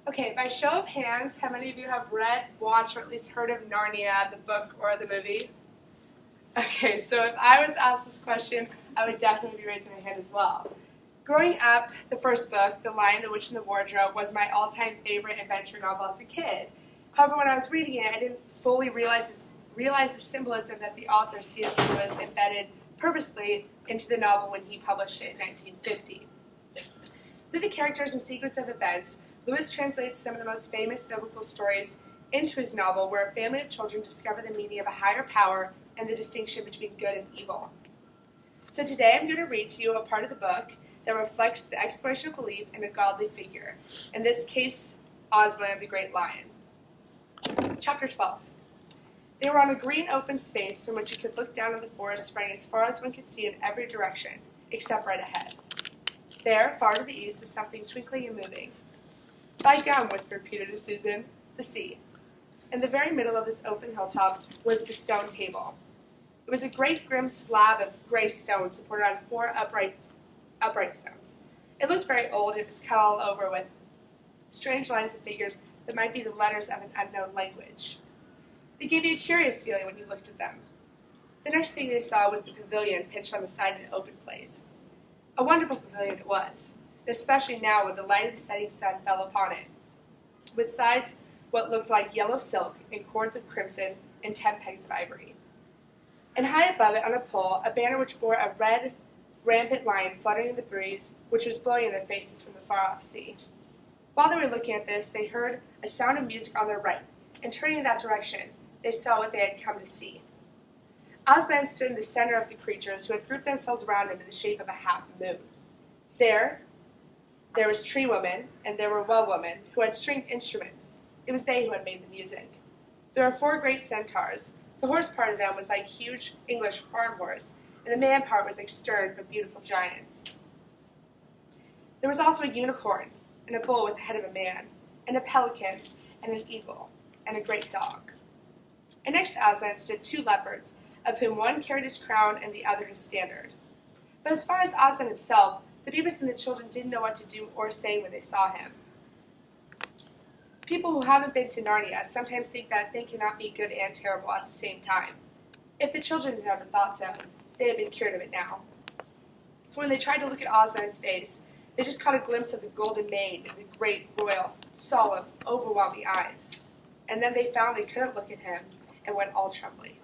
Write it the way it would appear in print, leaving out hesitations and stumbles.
Okay, by show of hands, how many of you have read, watched, or at least heard of Narnia, the book or the movie? Okay, so if I was asked this question, I would definitely be raising my hand as well. Growing up, the first book, The Lion, the Witch, and the Wardrobe, was my all-time favorite adventure novel as a kid. However, when I was reading it, I didn't fully realize the symbolism that the author, C.S. Lewis, embedded purposely into the novel when he published it in 1950. Through the characters and sequence of events, Lewis translates some of the most famous biblical stories into his novel, where a family of children discover the meaning of a higher power and the distinction between good and evil. So today I'm going to read to you a part of the book that reflects the exploration of belief in a godly figure, in this case, Aslan, the Great Lion. Chapter 12. They were on a green open space from which you could look down on the forest spreading as far as one could see in every direction, except right ahead. There, far to the east, was something twinkling and moving. "By gum," whispered Peter to Susan, "the sea." In the very middle of this open hilltop was the stone table. It was a great grim slab of gray stone supported on 4 upright stones. It looked very old, and it was cut all over with strange lines and figures that might be the letters of an unknown language. They gave you a curious feeling when you looked at them. The next thing they saw was the pavilion pitched on the side of an open place. A wonderful pavilion it was, especially now when the light of the setting sun fell upon it, with sides what looked like yellow silk and cords of crimson and 10 pegs of ivory. And high above it on a pole, a banner which bore a red, rampant lion fluttering in the breeze, which was blowing in their faces from the far-off sea. While they were looking at this, they heard a sound of music on their right, and turning in that direction, they saw what they had come to see. Aslan stood in the center of the creatures, who had grouped themselves around him in the shape of a half-moon. There was Tree Woman, and there were Well Woman, who had stringed instruments. It was they who had made the music. There were 4 great centaurs. The horse part of them was like huge English farm horse, and the man part was like stern but beautiful giants. There was also a unicorn, and a bull with the head of a man, and a pelican, and an eagle, and a great dog. And next to Aslan stood 2 leopards, of whom one carried his crown and the other his standard. But as far as Aslan himself, the beavers and the children didn't know what to do or say when they saw him. People who haven't been to Narnia sometimes think that a thing cannot be good and terrible at the same time. If the children had never thought so, they had been cured of it now. For when they tried to look at Aslan's face, they just caught a glimpse of the golden mane and the great, royal, solemn, overwhelming eyes. And then they found they couldn't look at him and went all trembly.